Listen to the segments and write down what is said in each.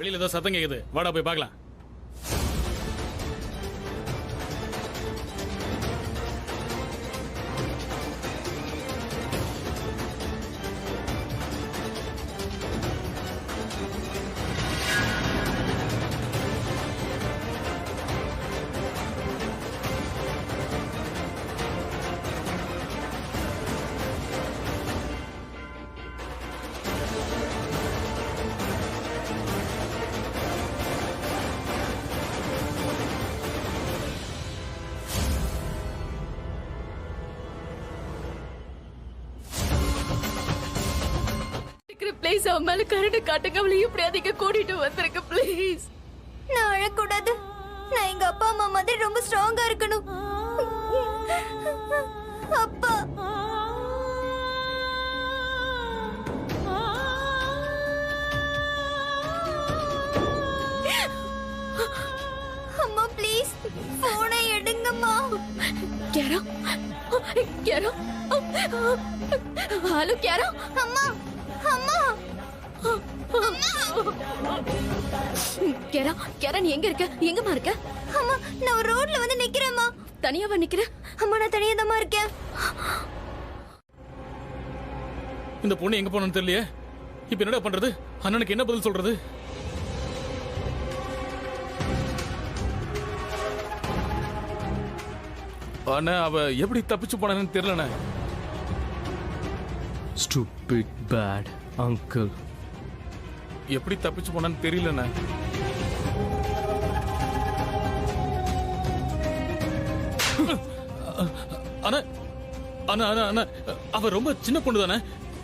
வெளியில ஏதோ சத்தம் கேக்குது, வாடா போய் பார்க்கலாம். ப்ளீஸ் அவன் மேல கரண்ட் காட்டுங்க, அவளை எப்படியாவது கூட்டிட்டு வந்துருங்க ப்ளீஸ். நான் அழக்கூடாது. நான் எங்க அப்பா அம்மா மாதிரி ரொம்ப ஸ்ட்ராங்கா இருக்கணும். அப்பா அம்மா ப்ளீஸ் போனை எடுங்கம்மா. கேரா கேரா, ஹலோ கேரா. அம்மா அம்மா கேரா கேரா, நீ எங்க இருக்க? எங்கம்மா இருக்க? அம்மா நான் ஒரு ரோட்ல வந்து நிக்கிறேம்மா. தனியாவா நிக்கிற? அம்மா நான் தனியாதாம்மா இருக்கேன். இந்த பொண்ணு எங்க போனன்னு தெரியலையே. இப்ப என்னடா பண்றது? அண்ணனுக்கு என்ன பதில் சொல்றது? அண்ணா அவ எப்படி தப்பிச்சு போனான்னு தெரியலண்ணே. Stupid bad uncle. எப்படி தப்பிச்சு போனான்னு தெரியலண்ணே. அண்ணா அண்ணா அண்ணா அண்ணா அவ ரொம்ப சின்ன பொண்ணு தானே.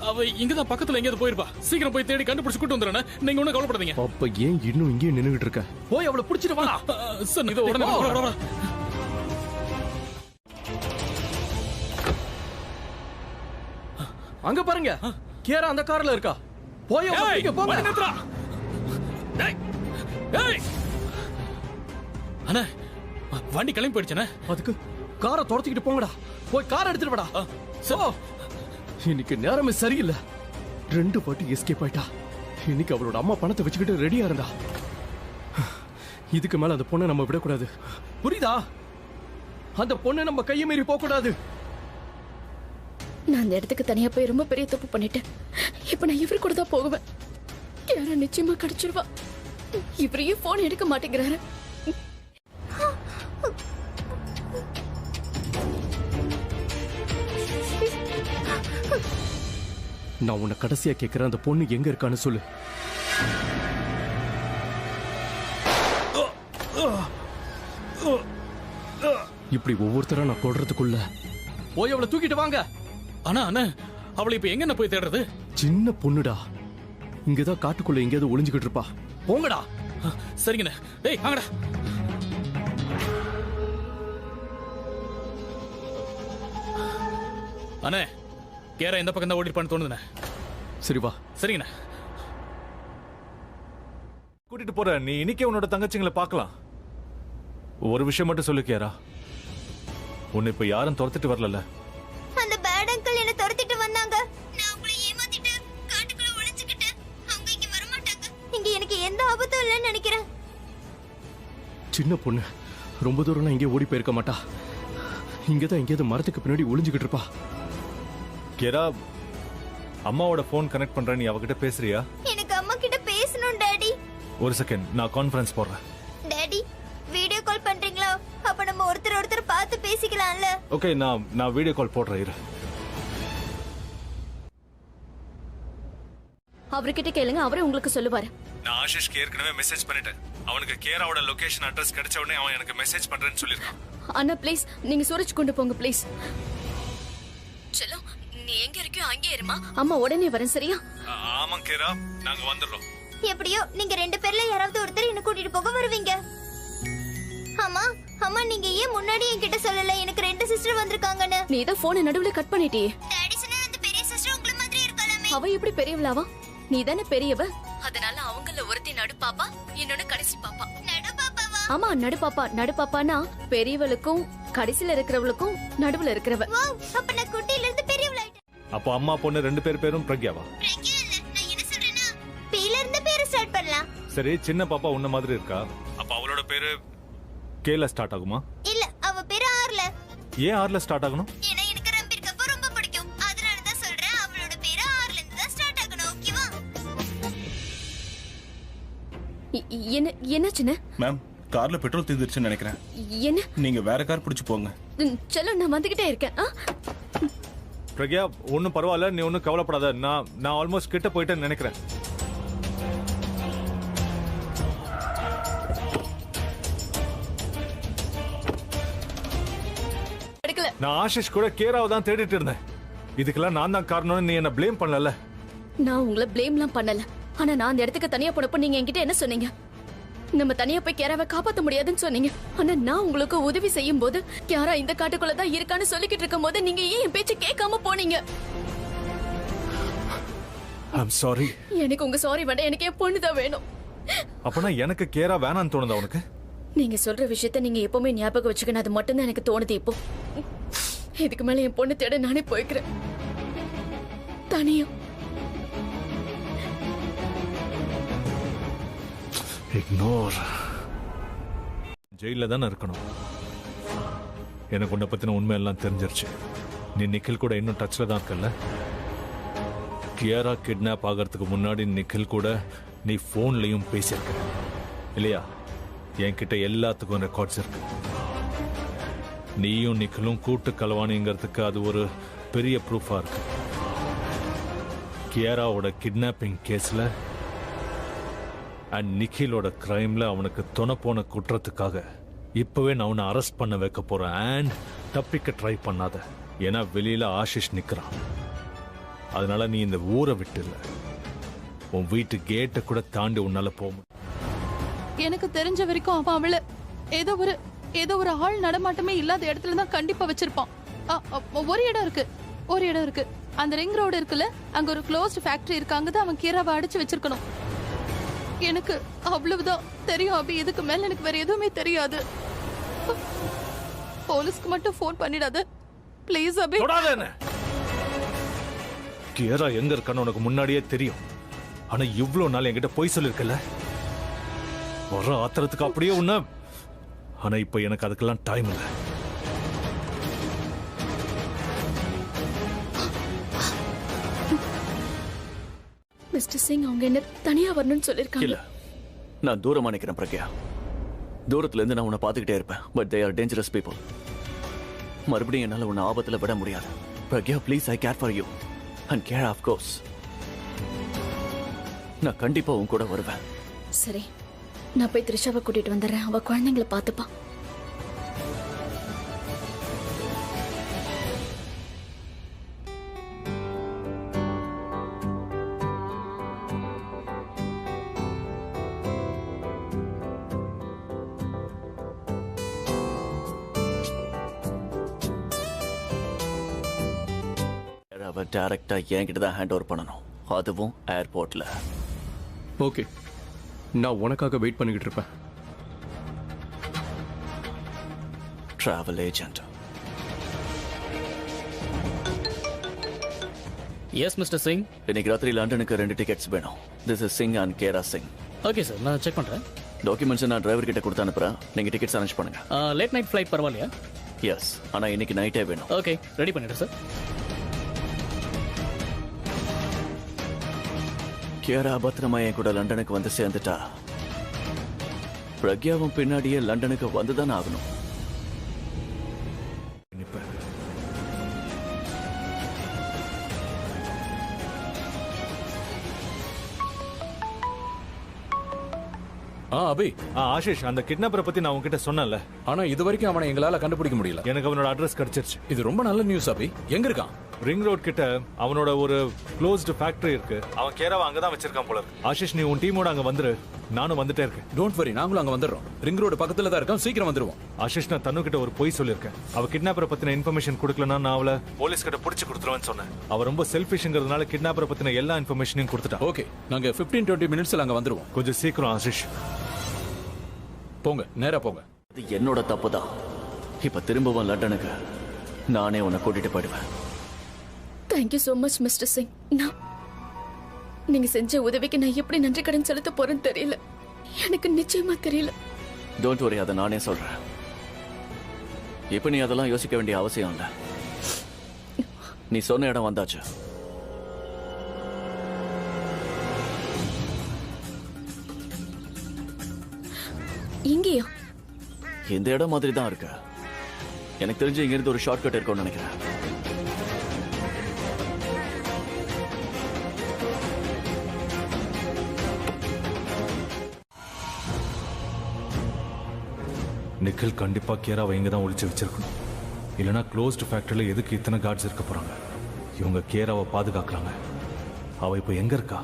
அவ இங்கதான் பக்கத்துல எங்கேயாவது போயிருப்பா. சீக்கிரம் போய் தேடி கண்டுபிடிச்சு கூட்டு வந்துடுறேன். நீங்க ஒன்னும் கவலைப்படாதீங்க. அப்ப ஏன் இன்னும் இங்கே நின்னுகிட்டு இருக்க? போய் அவளை புடிச்சிட்டு வா. சார் இதை உடனே அங்க பாருங்க, கேரா அந்த கார்ல இருக்கா. போய் அண்ணா வண்டி கிளம்பி போயிடுச்சே. அதுக்கு காரை துரத்திக்கிட்டு போங்கடா. போய் காரை எடுத்துட்டு வாடா. இன்னைக்கு நேரமே சரியில்லை. 2 வாட்டி எஸ்கேப் ஆயிட்டா. இன்னைக்கு அவளோட அம்மா பணத்தை வச்சுக்கிட்டு ரெடியா இருந்தா. இதுக்கு மேல அந்த பொண்ணை நம்ம விடக்கூடாது, புரியுதா? அந்த பொண்ணை நம்ம கையை மீறி போக கூடாது. நான் அந்த இடத்துக்கு தனியா போய் ரொம்ப பெரிய தப்பு பண்ணிட்டேன். இப்ப நான் இவரு கூட தான் போகுவேன். கேரா நிச்சயமா கிடைச்சிருவா. இவரையே போன் எடுக்க மாட்டேங்கிறாரு. நான் உன்னை கடைசியா கேட்கிறேன், அந்த பொண்ணு எங்க இருக்கான்னு சொல்லு. இப்படி ஒவ்வொருத்தரா நான் கொடுறதுக்குள்ள போய் அவளை தூக்கிட்டு வாங்க. அண்ணா அண்ணா அவளை இப்ப எங்க போய் தேடுறது? சின்ன பொண்ணுடா, இங்கதான் காட்டுக்குள்ள எங்கேயாவது ஒளிஞ்சுக்கிட்டு இருப்பா. போங்கடா. சரிங்கண்ணா. டேய் வாங்கடா. அண்ணே கேரா இந்த பக்கம் தான் ஓடிப்பான்னு தோணுதுண்ணே. சரி வா. சரிங்கண்ணா. கூட்டிட்டு போற. நீ இன்னைக்கே உன்னோட தங்கச்சிங்களை பார்க்கலாம். ஒரு விஷயம் மட்டும் சொல்லு கேரா, உன்னை இப்ப யாரும் துரத்திட்டு வரல. அந்த பேட் அங்கிள் என்ன துரத்திட்டு வந்தாங்க. நான் அவங்களை ஏமாத்திட்டு காட்டுக்குள்ள ஒளிஞ்சுக்கிட்டு அவங்க இங்க வர மாட்டாங்க. இங்க எனக்கு எந்த ஆபத்தும் இல்லைன்னு நினைக்கிறேன். சின்ன பொண்ணு ரொம்ப தூரம்லாம் எங்கேயும் ஓடி போயிருக்க மாட்டா. இங்கதான் எங்கேயாவது மரத்துக்கு பின்னாடி ஒளிஞ்சுக்கிட்டு இருப்பா. கேரா, அம்மாவோட போன் கனெக்ட் பண்றேன், நீ அவகிட்ட பேசுறியா? எனக்கு அம்மா கிட்ட பேசணும் டாடி. ஒரு செகண்ட், நான் கான்ஃபரன்ஸ் போடுறேன். டாடி வீடியோ கால் பண்றீங்களா? அப்ப நம்ம ஒருத்தர் பார்த்து பேசிக்கலாம்ல. ஓகே, நான் வீடியோ கால் போடுறேன் இரு. அவர்கிட்ட கேளுங்க, அவரே உங்களுக்கு சொல்லுவாரு. நான் ஆஷிஷ்க்கு ஏற்கனவே மெசேஜ் பண்ணிட்டேன். அவனுக்கு கேராவோட லொகேஷன் அட்ரஸ் கிடைச்ச உடனே அவன் எனக்கு மெசேஜ் பண்றேன்னு சொல்லிருக்கான். அண்ணா ப்ளீஸ் நீங்க சூரஜ் கொண்டு போங்க ப்ளீஸ். செல்லம் நீ எங்க இருக்கியோ அங்கே இருமா. அம்மா உடனே வரேன் சரியா? ஆமா கேரா, நாங்க வந்துடுறோம். எப்படியோ நீங்க 2 பேர்ல யாராவது ஒருத்தர் என்ன கூட்டிட்டு போக வருவீங்க. அம்மா அம்மா நீங்க ஏன் முன்னாடி என்கிட்ட சொல்லல எனக்கு 2 சிஸ்டர் வந்திருக்காங்கன்னு? நீ இத போன் நடுவுல கட் பண்ணிட்டியே. டாடி சொன்னா அந்த பெரிய சிஸ்டர் உங்கள மாதிரி இருக்கலாமே. அவ எப்படி பெரியவளாவா? நீ தானே பெரியவ. அதனால அவங்கள ஒருத்தி நடு பாப்பா, இன்னொன்னு கடைசி பாப்பா. நடு பாப்பாவா? ஆமா நடு பாப்பா. நடு பாப்பானா பெரியவளுக்கும் கடைசில இருக்கிறவளுக்கும் நடுவுல இருக்கிறவ. வாவ், அப்ப நான் குட்டில இருந்து பெரியவளாயிட்டேன். அப்போ அம்மா பொண்ணு 2 பேரும் பிரக்யாவா? பிரக்யா இல்ல, நான் என்ன சொல்றேன்னா பீல இருந்து பேர் ஸ்டார்ட் பண்ணலாம். சரி, சின்ன பாப்பா உன்ன மாதிரி இருக்கா? அப்ப அவளோட பேரு கேல ஸ்டார்ட் ஆகுமா? இல்ல, அவ பேரு ஆர்ல. ஏன் ஆர்ல ஸ்டார்ட் ஆகணும்? ஏன்னா எனக்கு ரம்பீர் கபூர் ரொம்ப பிடிக்கும். அதனால தான் சொல்றேன், அவளோட பேரு ஆர்ல இருந்து தான் ஸ்டார்ட் ஆகணும். ஓகேவா? என்னாச்சுன்னு? மேம், கார்ல பெட்ரோல் தீர்ந்துருச்சுன்னு நினைக்கிறேன். என்ன? நீங்க வேற கார் பிடிச்சு போங்க. செல்லம், நான் வந்துகிட்டே இருக்கேன். பிரக்யா, ஒன்னும் பரவாயில்ல, நீ ஒன்னும் கவலைப்படாத. நான் ஆல்மோஸ்ட் கிட்ட போயிட்டேன்னு நினைக்கிறேன். எடுக்கல. நான் ஆஷிஷ் கூட கேராவை தான் தேடிட்டு இருந்தேன். இதுக்கெல்லாம் நான் தான் காரணம்னு நீ என்ன ப்ளேம் பண்ணல. நான் உங்களை ப்ளேம்லாம் பண்ணல. ஆனா நான் அந்த இடத்துக்கு தனியா போனப்போ நீங்க என்கிட்ட என்ன சொன்னீங்க? நம்ம தனியா போய் கேராவை காப்பாத்த முடியாதுன்னு சொன்னீங்க. ஆனா நான் உங்களுக்கு உதவி செய்யும் போது கேரா இந்த காட்டுக்குள்ள தான் இருக்கான்னு சொல்லிக்கிட்டு இருக்கும் போது நீங்க ஏன் என் பேச்சு கேட்காம போனீங்க? I'm sorry. எனக்கு உங்க சாரி வேண்டாம், எனக்கு என் பொண்ணு தான் வேணும். அப்பனா எனக்கு கேரா வேணான்னு தோணுதா உனக்கு? நீங்க சொல்ற விஷயத்த நீங்க எப்பவுமே ஞாபகம் வச்சுக்கணும். அது மட்டும் தான் எனக்கு தோணுது இப்போ. இதுக்கு மேல என் பொண்ணு தேட நானே போய்க்கிறேன், தனியா. இக்னோர். ஜெயில தானே இருக்கணும். எனக்கு உன்னை பத்தின உண்மை எல்லாம் தெரிஞ்சிருச்சு. நீ நிக்கில் கூட இன்னும் டச்ல தான் இருக்கல்ல? கியாரா கிட்னாப் ஆகிறதுக்கு முன்னாடி நிக்கில் கூட நீ போன்லயும் பேசியிருக்க இல்லையா? என்கிட்ட எல்லாத்துக்கும் ரெக்கார்ட்ஸ் இருக்கு. நீயும் நிக்கிலும் கூட்டு கலவானிங்கிறதுக்கு அது ஒரு பெரிய ப்ரூஃபா இருக்கு. கியாராவோட கிட்னாப்பிங் கேஸ்ல அண்ட் நிக்கிலோட கிரைம்ல அவனுக்கு துணை போன குற்றத்துக்காக இப்பவே நான் அவனை அரெஸ்ட் பண்ண வைக்க போறேன். அண்ட் தப்பிக்க ட்ரை பண்ணாத, ஏன்னா வெளியில ஆஷிஷ் நிக்கிறான். அதனால நீ இந்த ஊரை விட்டு இல்ல, உன் வீட்டு கேட்டை கூட தாண்டி உன்னால போக முடியும். எனக்கு தெரிஞ்ச வரைக்கும் அவன் அவளை ஏதோ ஒரு ஆள் நடமாட்டமே இல்லாத இடத்துல தான் கண்டிப்பா வச்சிருப்பான். ஒரு இடம் இருக்கு. அந்த ரிங் ரோடு இருக்குல்ல, அங்க ஒரு க்ளோஸ்ட் ஃபேக்டரி இருக்கு. அங்கதான் அவன் கீராவை அடிச்சு வச்சிருக்கணும். எனக்கு அவ்வளவுதான் தெரியும் அபி. இதுக்கு மேல எனக்கு வேற எதுவுமே தெரியாது. போலீஸ்க்கு மட்டும் போன் பண்ணிடாத ப்ளீஸ் அபி. தொடாத என்ன. கியாரா எங்க இருக்கான்னு உனக்கு முன்னாடியே தெரியும். ஆனா இவ்வளவு நாள் என்கிட்ட போய் சொல்லிருக்கல. வர ஆத்திரத்துக்கு அப்படியே உன்ன. ஆனா இப்ப எனக்கு அதுக்கெல்லாம் டைம் இல்லை. மிஸ்டர் சிங் அவங்க என்ன தனியா வரணும்னு சொல்லிருக்காங்க. இல்ல, நான் தூரமா நிக்கிறேன் பிரக்யா. தூரத்துல இருந்து நான் உன்னை பாத்துக்கிட்டே இருப்பேன். But they are dangerous people. மறுபடியும் என்னால உன்னை ஆபத்துல விட முடியாது. Pragya please, I care for you and care of course. நான் கண்டிப்பா உன் கூட வருவேன். சரி, நான் போய் த்ரிஷாவை கூட்டிட்டு வந்துடுறேன். அவ குழந்தைங்களை பாத்துப்பா. அவ டைரக்டா என்கிட்ட தான் ஹேண்ட் ஓவர் பண்ணணும், அதுவும் ஏர்போர்ட்ல. ஓகே, நான் உனக்காக வெயிட் பண்ணிக்கிட்டு இருப்பேன். Travel agent. Yes mister Singh. இன்னைக்கு ராத்திரி லண்டனுக்கு 2 டிக்கெட்ஸ் வேணும். This is Singh and Kera Singh. Okay sir, நான் செக் பண்றேன். டாக்குமெண்ட்ஸ் நான் டிரைவர் கிட்ட கொடுத்து அனுப்புறேன். நீங்க டிக்கெட்ஸ் அரேஞ்ச் பண்ணுங்க. லேட் நைட் ஃபிளைட் பரவாயில்லையா? எஸ், ஆனா இன்னைக்கு நைட்டே வேணும். ஓகே, ரெடி பண்ணிடுறேன் சார். கேரா பத்திரமா என் கூட லண்டனுக்கு வந்து சேர்ந்துட்டா பிரக்யாவும் பின்னாடியே லண்டனுக்கு வந்துதான் ஆகணும். அபி, ஆஷிஷ், அந்த கிட்னாப்பரை பத்தி நான் உன்கிட்ட சொன்னேன்ல. ஆனா இது வரைக்கும் அவனை எங்களால கண்டுபிடிக்க முடியல. எனக்கு அவனோட அட்ரஸ் கிடைச்சிருச்சு. இது ரொம்ப நல்ல நியூஸ் அபி. எங்க இருக்கான்? ரிங் ரோட் கிட்ட அவனோட ஒரு க்ளோஸ்டு ஃபேக்டரி இருக்கு. அவன் கேராவை அங்கதான் வச்சிருக்கான் போல இருக்கு. ஆஷிஷ், நீ உன் டீமோட அங்க வந்துரு. நானும் வந்துட்டே இருக்கேன். டோன்ட் வரி, நாங்களும் அங்க வந்துடுறோம். ரிங் ரோடு பக்கத்துல தான் இருக்கோம், சீக்கிரம் வந்துருவோம். ஆஷிஷ், நான் தன்னு கிட்ட ஒரு பொய் சொல்லியிருக்கேன். அவ கிட்னாப்பரை பத்தின இன்ஃபர்மேஷன் கொடுக்கலன்னா நான் அவளை போலீஸ் கிட்ட பிடிச்சு கொடுத்துருவேன்னு சொன்னேன். அவ ரொம்ப செல்ஃபிஷ்ங்கிறதுனால கிட்னாப்பரை பத்தின எல்லா இன்ஃபர்மேஷனையும் கொடுத்துட்டா. ஓகே, நாங்க 15-20 மினிட்ஸ்ல அங்க வந்துருவோம். கொஞ்சம் சீக்கிரம் ஆஷிஷ். போங்க, நேரா போங்க. இது என்னோட தப்பு தான். இப்ப திரும்பவும் லண்டனுக்கு நானே உன்னை கூட்டிட்டு போயிடுவேன். Thank you so much mister Singh. நீங்க செஞ்ச உதவிக்கு நான் எப்படி நன்றி கடன் செலுத்த போறேன்னு தெரியல. எனக்கு நிச்சயமா தெரியல. டோன்ட் வரி, அதை நானே சொல்றேன். இப்ப நீ அதெல்லாம் யோசிக்க வேண்டிய அவசியம் இல்லை. நீ சொன்ன இடம் வந்தாச்சு. இங்கேயா? இந்த இடம் மாதிரி தான் இருக்கு. எனக்கு தெரிஞ்சு இங்க இருந்து ஒரு ஷார்ட்கட் இருக்கும்னு நினைக்கிறேன். நிக்கில் கண்டிப்பா கேராவை இங்க தான் ஒளிச்சு வச்சிருக்கணும். இல்லைன்னா க்ளோஸ்டு ஃபேக்டரியில் எதுக்கு இத்தனை கார்ட்ஸ் இருக்க போறாங்க? இவங்க கேராவை பாதுகாக்கிறாங்க. அவ இப்போ எங்க இருக்கா?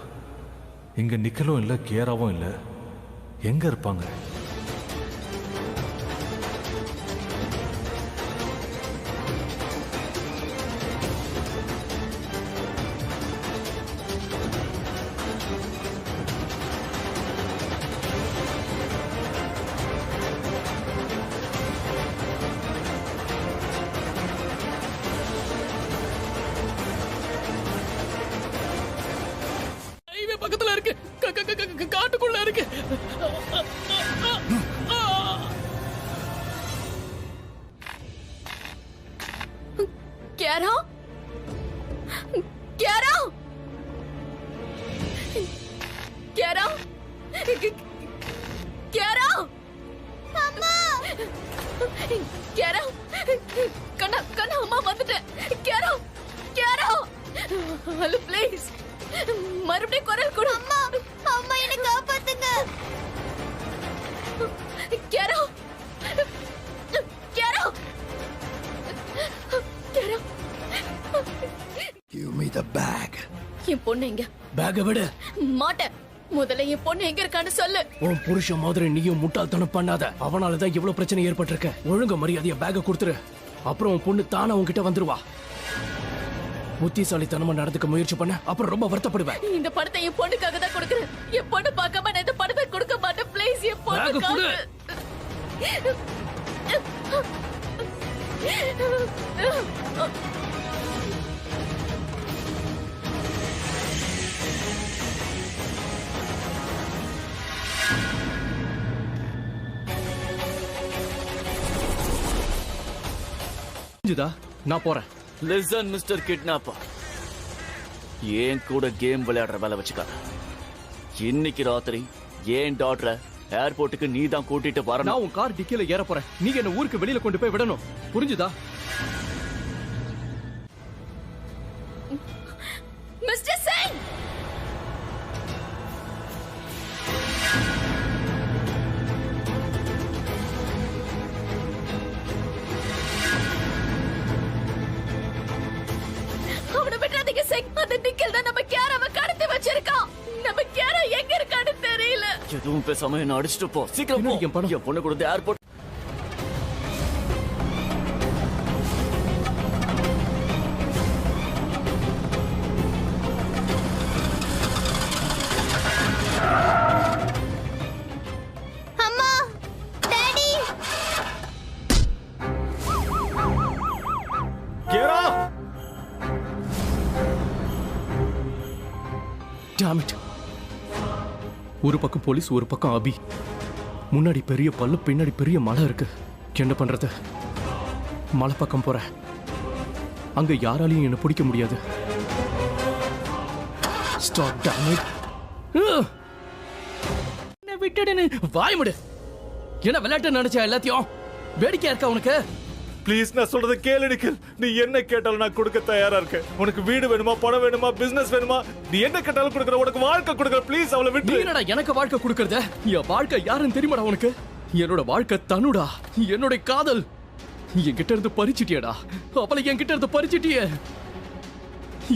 இங்க நிக்கலும் இல்லை, கேராவும் இல்லை. எங்க இருப்பாங்க? ஹைவே பக்கத்துல இருக்கு. காட்டுக்குள்ள இருக்கு. கேரா, கேரா, கேரா, கேரா, அம்மா, கேரா, கண்ணா, கண்ணா, அம்மா வந்துட்டேன். கேரா, கேரா, ஹலோ ப்ளீஸ், மறுபடியும் குரல் கொடு. அம்மா, அம்மா என்ன காப்பாத்துங்க. கேரா, கேரா, கேரா, Give me the bag. என் பொண்ணு எங்க? பேக விடு. மாட்டேன். முதல்ல என் பொண்ணு எங்க இருக்கான்னு சொல்லு. உன் புருஷன் மாதிரி நீயும் முட்டாள்தனம் பண்ணாத. அவனாலதான் இவ்வளவு பிரச்சனை ஏற்பட்டிருக்க. ஒழுங்க மரியாதையா பேக கொடுத்துரு. அப்புறம் உன் பொண்ணு தானா உன்கிட்ட வந்துருவா. புத்திசாலித்தனமா நடந்துக்க முயற்சி பண்ண, அப்புறம் ரொம்ப வருத்தப்படுவேன். இந்த படத்தை என் பொண்ணுக்காக தான் கொடுக்குறேன். என் பொண்ணு பார்க்காம நான் இந்த படத்தை கொடுக்க மாட்டேன். ப்ளீஸ் என் பேக கொடு. பொண்ணுக்காக. நான் போறேன். லிசன் மிஸ்டர் கிட்னாப்பர், ஏன் கூட கேம் விளையாடுற வேலை வச்சுக்காத. இன்னைக்கு ராத்திரி ஏன் டாக்டரை ஏர்போர்ட்டுக்கு நீ தான் கூட்டிட்டு வரணும். நான் உன் கார் டிக்கில ஏற போறேன். நீங்க என்ன ஊருக்கு வெளியில கொண்டு போய் விடணும். புரிஞ்சுதா? மிஸ்டர் சிங், அவனை விட்டுறாதீங்க சிங். அந்த நிக்கல் தான் நம்ம கேராவை கடத்தி வச்சிருக்கான். நம்ம கேரா எங்க இருக்கான்னு தெரியல. எதுவும் பேசாம என்ன அடிச்சுட்டு போ. சீக்கிரம் போ. என் பணம். என் பொண்ணு கொடுத்து ஏர்போர்ட். அம்மா, டாடி, கேரா! Damn it. ஒரு பக்கம் போலீஸ், ஒரு பக்கம் அபி. முன்னாடி பெரிய பல்லு, பின்னாடி பெரிய மலை இருக்கு. என்ன பண்றது? மலை பக்கம் போறேன். அங்க யாராலையும் என்ன பிடிக்க முடியாது. Stop, damn it. என்ன விட்டுடுன்னு வாய் முடு. என்ன விளையாட்டு நினைச்சா எல்லாத்தையும்? வேடிக்கையா இருக்கா உனக்கு? ப்ளீஸ், நான் சொல்றத கேளு நிக்கில். நீ என்ன கேட்டாலும் நான் கொடுக்க தயாரா இருக்கேன். உனக்கு வீடு வேணுமா, பணம் வேணுமா, பிசினஸ் வேணுமா, நீ என்ன கேட்டாலும் கொடுக்குற. உனக்கு வாழ்க்கை கொடுக்குற. ப்ளீஸ் அவளை விட்டு. நீ என்னடா எனக்கு வாழ்க்கை கொடுக்கறத? என் வாழ்க்கை யாருன்னு தெரியுமாடா உனக்கு? என்னோட வாழ்க்கை தனுடா, என்னோட காதல். என்கிட்ட இருந்து பறிச்சிட்டியடா. அவளை என்கிட்ட இருந்து பறிச்சிட்டியே.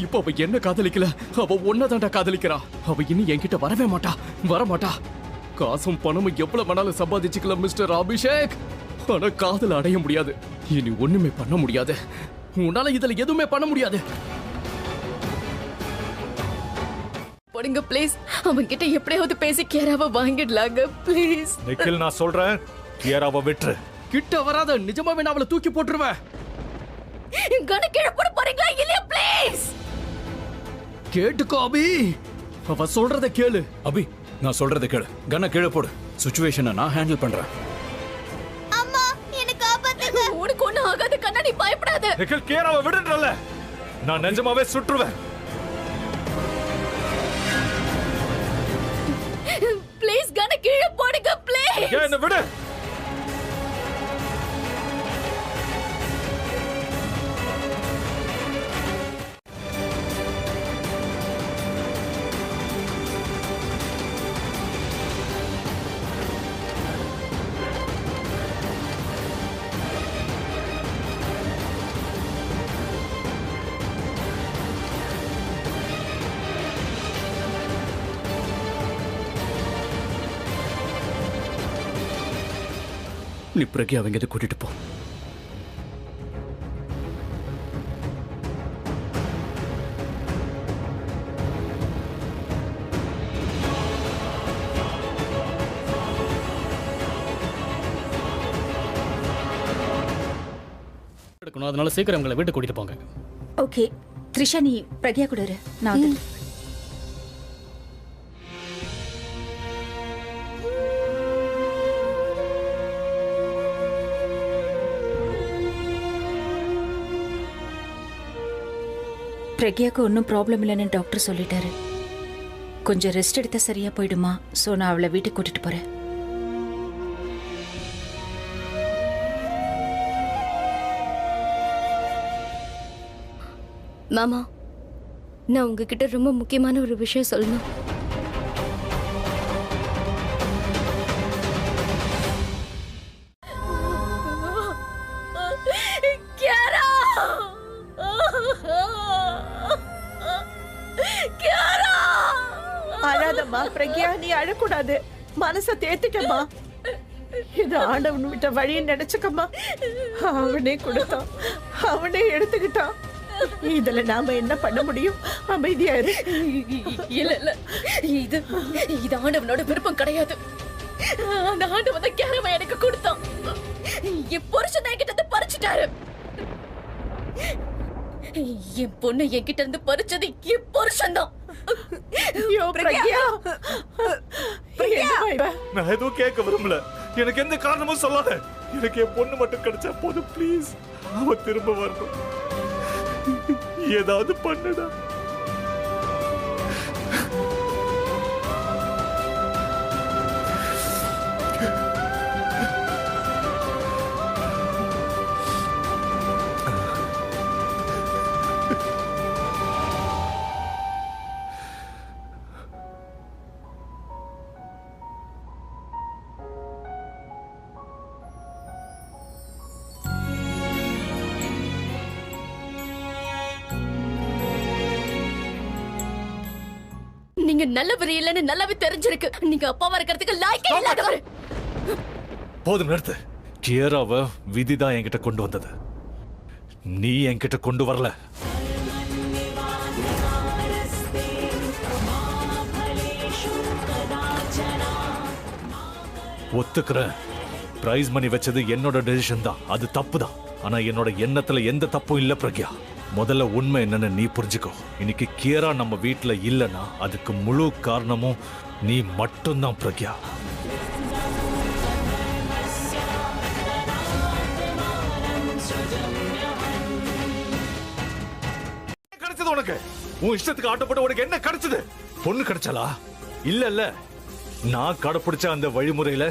இப்ப அவ என்ன காதலிக்கல, அவ ஒன்னதான்டா காதலிக்கிறா. அவ இனி என்கிட்ட வரவே மாட்டா, வரமாட்டா. காசும் பணமும் எவ்வளவு வேணாலும் சம்பாதிச்சுக்கலாம் மிஸ்டர் அபிஷேக். ஆனா காதல் அடைய முடியாது. இனி ஒண்ணுமே பண்ண முடியாது. உன்னால இதுல எதுவுமே பண்ண முடியாது. போடுங்க ப்ளீஸ். அவன் கிட்ட எப்படியாவது பேசி கேராவை வாங்கிடலாங்க ப்ளீஸ். நிக்கில், நான் சொல்றேன், கேராவை விட்டுரு. கிட்ட வராத. நிஜமாவே நான் அவளை தூக்கி போட்டுருவேன். கண கீழே போட போறீங்களா இல்லையா ப்ளீஸ்? கேட்டுக்கோ அபி. அவ சொல்றத கேளு. அபி, நான் சொல்றதை கேளு. கண்ணை கீழே போடு. சுச்சுவேஷனை நான் ஹேண்டில் பண்றேன். அம்மா என்ன காப்பாத்துங்க. உனக்கு ஒண்ணும் ஆகாது கண்ணா, நீ பயப்படாத. நிக்கில், கேராவை விடுன்றல. நான் நிஜமாவே சுற்றுவேன். ப்ளீஸ் கண்ணா கீழே போடுங்க ப்ளீஸ். என்ன விடு. நீ பிரக்யா அவங்க கூட்டிட்டு போ. எடுக்கணும், அதனால சீக்கிரம் உங்களை வீட்டுக்கு கூட்டிட்டு போங்க. ஓகே த்ரிஷா, நீ பிரக்யா கூட இரு, நான் வந்து பிரக்யாவுக்கு ஒன்றும் ப்ராப்ளம் இல்லைன்னு டாக்டர் சொல்லிட்டாரு. கொஞ்சம் ரெஸ்ட் எடுத்தா சரியா போயிடுமா? ஸோ நான் அவளை வீட்டுக்கு கூட்டிட்டு போறேன். மாமா, நான் உங்ககிட்ட ரொம்ப முக்கியமான ஒரு விஷயம் சொல்லணும். அழாதம்மா பிரக்யா, நீ அழக்கூடாது. மனச தேத்திக்கம்மா. இது ஆண்டவன் விட்ட வழியை நினைச்சுக்கம்மா. அவனே கொடுத்தான், அவனே எடுத்துக்கிட்டான். இதுல நாம என்ன பண்ண முடியும்? அமைதியா இரு. இல்ல இல்ல, இது இது ஆண்டவனோட விருப்பம் கிடையாது. அந்த ஆண்டவன் தான் கேரவ எனக்கு கொடுத்தான். என் புருஷன் என்கிட்ட இருந்து பறிச்சுட்டாரு. என் பொண்ணு என்கிட்ட இருந்து பறிச்சது என் புருஷன் தான். பிரக்யா, நான் எதுவும் கேட்க விரும்பல. எனக்கு எந்த காரணமும் சொல்லாத. எனக்கு என் பொண்ணு மட்டும் கிடைச்சா போதும் ப்ளீஸ். அவ திரும்ப வரணும். ஏதாவது பண்ணுடா. நீங்க நல்லவர் இல்லைன்னு நல்லாவே தெரிஞ்சிருக்கு. நீங்க அப்பாவா இருக்கிறதுக்கு லாய்க்கே இல்லாதவர். போதும், நிறுத்து. கியராவ விதிதான் என்கிட்ட கொண்டு வந்தது. நீ என்கிட்ட கொண்டு வரல. ஒத்துக்கிறேன், பிரைஸ் மணி வச்சது என்னோட டெசிஷன் தான். அது தப்பு தான். ஆனா என்னோட எண்ணத்துல எந்த தப்பும் இல்ல பிரக்யா. முதல்ல உண்மை என்னன்னு நீ புரிஞ்சுக்கோ. இன்னைக்கு கியரா நம்ம வீட்டுல இல்லைன்னா அதுக்கு முழு காரணமும் நீ மட்டும்தான் பிரக்யா. கிடைச்சது உனக்கு? உன் இஷ்டத்துக்கு ஆட்டப்பட்ட உனக்கு என்ன கிடைச்சது? பொண்ணு கிடைச்சாலா? இல்ல இல்ல, நான் கடைப்பிடிச்ச அந்த வழிமுறையில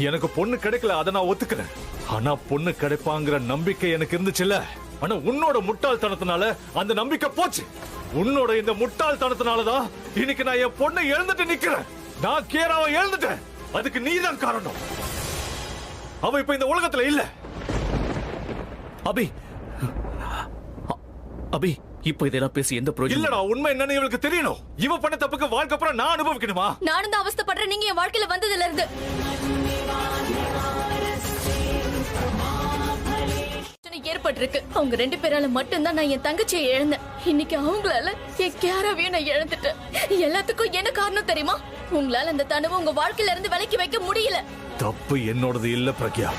எனக்கு பொண்ணு கிடைக்கல, அதை நான் ஒத்துக்கிறேன். ஆனா பொண்ணு கிடைப்பாங்கிற நம்பிக்கை எனக்கு இருந்துச்சுல்ல. ஆனா உன்னோட முட்டாள்தனத்தினால அந்த நம்பிக்கை போச்சு. உன்னோட இந்த முட்டாள்தனத்தினாலதான் இன்னைக்கு நான் என் பொண்ணை இழந்துட்டு நிக்கிறேன். நான் கேராவை இழந்துட்டேன். அதுக்கு நீதான் காரணம். அவ இப்ப இந்த உலகத்துல இல்ல. அபி, அபி, இப்ப இதெல்லாம் பேசி எந்த பிரயோஜனம் இல்லடா. உண்மை என்னன்னு இவளுக்கு தெரியணும். இவ பண்ண தப்புக்கு வாழ்க்கை அப்புறம் நான் அனுபவிக்கணுமா? நானும் தான் அவஸ்தைப்படுறேன். நீங்க என் வாழ்க்கையில வந்ததுல இருந்து ஏற்பட்டிருக்கு. அவங்க ரெண்டு பேரால மட்டும்தான் நான் என் தங்கச்சியை இழந்தேன். இன்னைக்கு அவங்களால என் கேராவையும் நான் இழந்துட்டேன். எல்லாத்துக்கும் என்ன காரணம் தெரியுமா? உங்களால அந்த தனவை உங்க வாழ்க்கையில இருந்து விலக்கி வைக்க முடியல. தப்பு என்னோடது இல்ல பிரக்யா,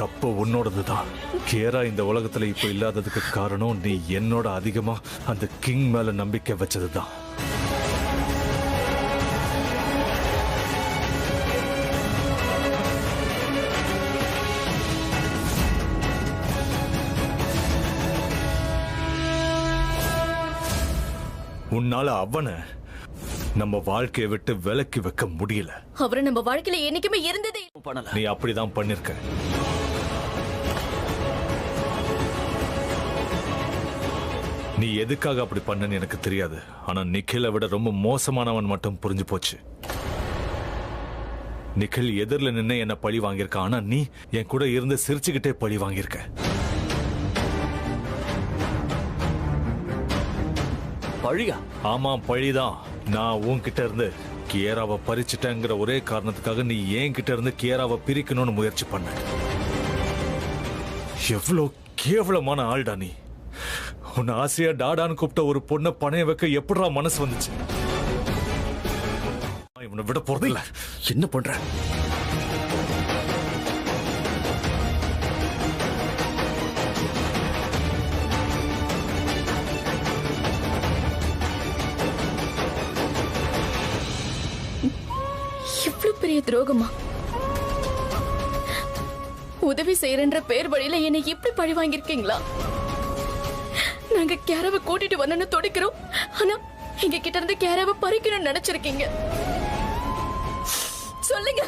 தப்பு உன்னோடதுதான். கேரா இந்த உலகத்துல இப்ப இல்லாததுக்கு காரணம் நீ என்னோட அதிகமா அந்த கிங் மேல நம்பிக்கை வச்சதுதான். உன்னால அவனை நம்ம வாழ்க்கையை விட்டு விலக்கி வைக்க முடியல. அவரு நம்ம வாழ்க்கையில என்னைக்குமே இருந்ததே பண்ணல. நீ அப்படிதான் பண்ணிருக்க. நீ எதுக்காக அப்படி பண்ணன்னு எனக்கு தெரியாது. ஆனா நிக்கிலை விட ரொம்ப மோசமானவன் மட்டும் புரிஞ்சு போச்சு. நிக்கில் எதிரில் நின்று என்ன பழி வாங்கியிருக்க. ஆனா நீ என் கூட இருந்து சிரிச்சுக்கிட்டே பழி வாங்கியிருக்க. பழியா? ஆமா, பழிதான். நான் உன்கிட்ட இருந்து கியராவை பறிச்சுட்டேங்கிற ஒரே காரணத்துக்காக நீ என்கிட்ட இருந்து கியராவை பிரிக்கணும்னு முயற்சி பண்ண. எவ்வளவு கேவலமான ஆள்டா நீ. உன்னை ஆசையா டாடான்னு கூப்பிட்ட ஒரு பொண்ணை பணைய வைக்க எப்படா மனசு வந்துச்சு? இவனை விட போறதில்ல. என்ன பண்ற? இவ்வளவு பெரிய துரோகமா? உதவி செய்யறன்ற பேர் வழியில என்னை இப்படி பழி வாங்கிருக்கீங்களா? நாங்க கேரவை கூட்டிட்டு வரணும்னு துடிக்கிறோம். ஆனா எங்க கிட்ட இருந்து கேரவை பறிக்கணும்னு நினைச்சிருக்கீங்க. சொல்லுங்க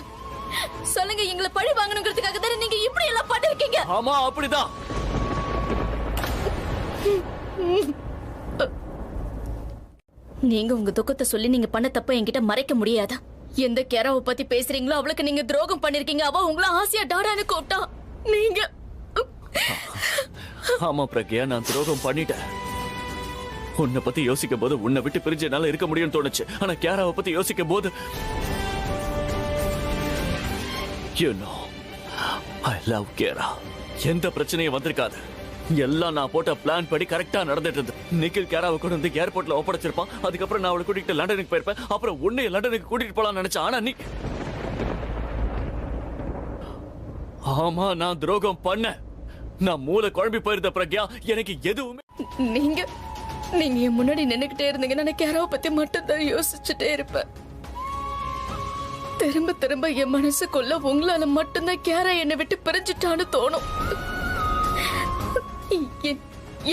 சொல்லுங்க, எங்களை பழி வாங்கணுங்கிறதுக்காக தானே நீங்க இப்படி எல்லாம் பண்ணிருக்கீங்க? ஆமா, அப்படிதான். நீங்க உங்க துக்கத்தை சொல்லி நீங்க பண்ண தப்ப என்கிட்ட மறைக்க முடியாதா? எந்த கேராவை பத்தி பேசுறீங்களோ அவளுக்கு நீங்க துரோகம் பண்ணிருக்கீங்க. அவ உங்களை ஆசையா டாடான்னு கூப்பிட்டா நீங்க. ஆமா பிரக்யா, நான் துரோகம் பண்ணிட்டேன். உன்னை பத்தி யோசிக்கும் போது உன்னை விட்டு பிரிஞ்சு என்னால இருக்க முடியும்னு தோணுச்சு. ஆனா கேராவை பத்தி யோசிக்கும் போது you know I love கேரா. எந்த பிரச்சனையும் வந்திருக்காது. எல்லாம் நான் போட்ட பிளான் படி கரெக்டா நடந்துட்டு இருந்தது. நிக்கில் கேராவை கொண்டு வந்து ஏர்போர்ட்ல ஒப்படைச்சிருப்பான். அதுக்கப்புறம் நான் அவளை கூட்டிட்டு லண்டனுக்கு போயிருப்பேன். அப்புறம் உன்னை லண்டனுக்கு கூட்டிட்டு போலாம்னு நினைச்சேன். ஆனா நீ. ஆமா, நான் துரோகம் பண்ண. நான் மூளை குழம்பி போயிருந்த பிரக்யா. எனக்கு எதுவுமே. நீங்க நீங்க என் முன்னாடி நின்னுகிட்டே இருந்தீங்கன்னா நான் கேராவை பத்தி மட்டும் தான் யோசிச்சுட்டே இருப்பேன். திரும்ப திரும்ப என் மனசுக்குள்ள உங்களால மட்டும்தான் கேரா என்னை விட்டு பிரிஞ்சுட்டான்னு தோணும்.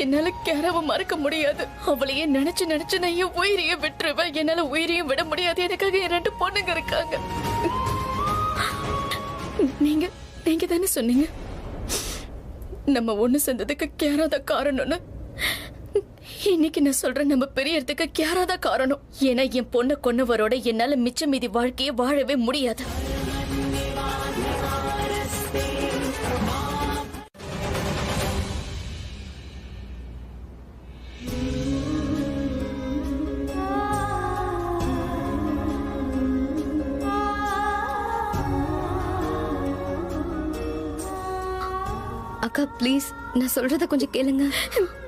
என்னால கேராவை மறக்க முடியாது. அவளையே நினைச்சு நினைச்சு நான் என் உயிரையே விட்டுருவேன். என்னால உயிரையும் விட முடியாது. எனக்காக என் 2 பொண்ணுங்க இருக்காங்க. நீங்க நீங்க தானே சொன்னீங்க நம்ம ஒண்ணு சேர்ந்ததுக்கு கேராதான் காரணம்னு. இன்னைக்கு நான் சொல்றேன், நம்ம பெரியறதுக்கு கேராதான் காரணம். ஏன்னா என் பொண்ணை கொன்னவரோட என்னால மிச்ச மீதி வாழ்க்கையை வாழவே முடியாது. அக்கா ப்ளீஸ், நான் சொல்றத கொஞ்சம் கேளுங்க.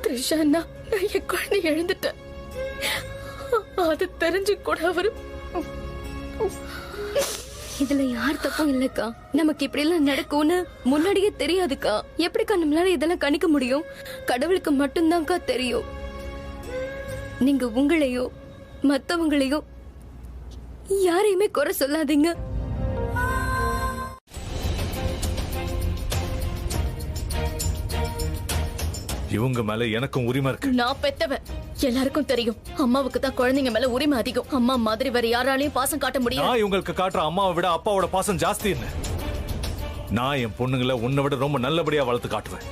த்ரிஷா, நான் என் குழந்தைய எழுந்துட்டேன். அது தெரிஞ்சு கூட அவரு. இதுல யார் தப்பும் இல்லக்கா. நமக்கு இப்படி எல்லாம் நடக்கும்னு முன்னாடியே தெரியாதுக்கா. எப்படிக்கா நம்மளால இதெல்லாம் கணிக்க முடியும்? கடவுளுக்கு மட்டும்தான்க்கா தெரியும். நீங்க உங்களையோ மத்தவங்களையோ யாரையுமே குறை சொல்லாதீங்க. இவங்க மேல எனக்கும் உரிமை இருக்கு. நான் பெத்தவன், எல்லாருக்கும் தெரியும். அம்மாவுக்கு தான் குழந்தைங்க மேல உரிமை அதிகம். அம்மா மாதிரி வேற யாராலையும் பாசம் காட்ட முடியாது. நான் இவங்களுக்கு காட்டுற அம்மாவை விட அப்பாவோட பாசம் ஜாஸ்தி. என்ன, நான் என் பொண்ணுங்களை உன்னை விட ரொம்ப நல்லபடியா வளர்த்து காட்டுவேன்.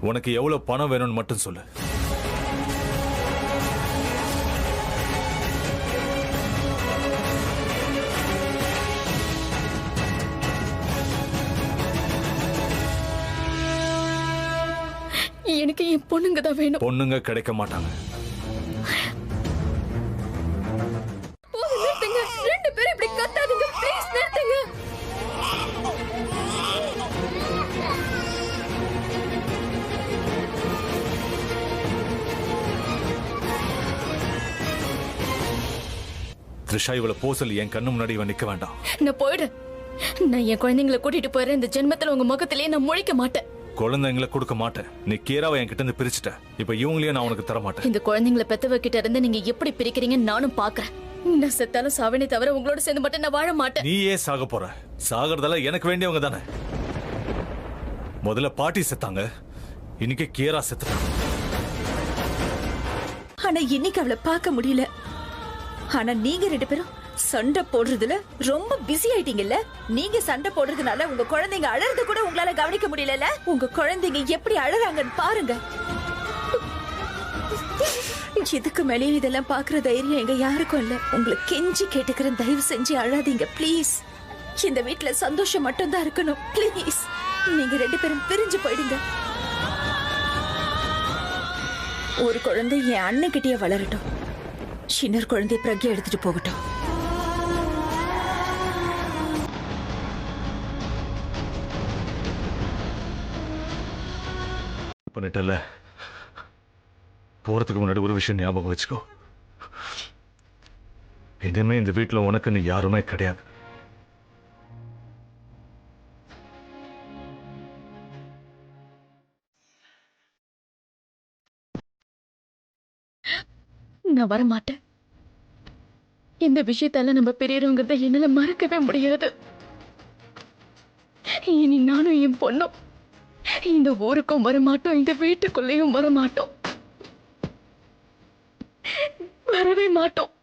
உனக்கு எவ்வளவு பணம் வேணும்னு மட்டும் சொல்லு. எனக்கு என் பொண்ணுங்க தான் வேணும். பொண்ணுங்க கிடைக்க மாட்டாங்க. நிறுத்துங்க, 2 பேரும் இப்படி கத்தாதீங்க. ப்ளீஸ் நிறுத்துங்க. த்ரிஷா, இவளை போசல் என் கண்ணு முன்னாடி இவன் நிக்க வேண்டாம். நான் போயிடுறேன். நான் என் குழந்தைங்களை கூட்டிட்டு போறேன். இந்த ஜென்மத்துல உங்க முகத்திலேயே நான் முழிக்க மாட்டேன். குழந்தைங்களை கொடுக்க மாட்டேன். நீ கேராவை என்கிட்ட இருந்து பிரிச்சுட்ட. இப்ப இவங்களையும் நான் உனக்கு தர மாட்டேன். இந்த குழந்தைங்களை பெத்தவ கிட்ட இருந்து நீங்க எப்படி பிரிக்கிறீங்கன்னு நானும் பாக்குறேன். நான் செத்தாலும் சாவனே தவிர உங்களோட சேர்ந்து மட்டும் நான் வாழ மாட்டேன். நீ ஏன் சாக போற? சாகிறதெல்லாம் எனக்கு வேண்டியவங்க தானே. முதல்ல பாட்டி செத்தாங்க, இன்னைக்கு கேரா செத்துட்டாங்க. ஆனா இன்னைக்கு அவளை பார்க்க முடியல. ஆனா நீங்க 2 பேரும் சண்டை போடுறதுல ரொம்ப பிஸி ஆயிட்டீங்கல்ல. நீங்க சண்டை போடுறதுனால உங்க குழந்தைங்க அழறது கூட உங்களால கவனிக்க முடியல. உங்க குழந்தைங்க எப்படி அழறாங்கன்னு பாருங்க. இதுக்கு மேலே இதெல்லாம் பாக்குற தைரியம் எங்க யாருக்கும் இல்ல. உங்களை கெஞ்சி கேட்டுக்கிறேன், தயவு செஞ்சு அழாதீங்க ப்ளீஸ். இந்த வீட்டுல சந்தோஷம் மட்டும் தான் இருக்கணும் ப்ளீஸ். நீங்க 2 பேரும் பிரிஞ்சு போயிடுங்க. ஒரு குழந்தை என் அண்ணன் கிட்டயே வளரட்டும், இன்னொரு குழந்தை பிரக்யா எடுத்துட்டு போகட்டும். பண்ணிட்டல. போறதுக்கு முன்னாடி ஒரு விஷயம் ஞாபகம் வச்சுக்கோ. இனிமே இந்த வீட்டுல உனக்குன்னு யாருமே கிடையாது. நான் வரமாட்டேன். இந்த விஷயத்தால நம்ம பெரியவங்கிறத என்னால மறக்கவே முடியாது. இனி நானும் என் பொண்ணும் இந்த ஊருக்கும் வரமாட்டோம், இந்த வீட்டுக்குள்ளேயும் வரமாட்டோம், வரவே மாட்டோம்.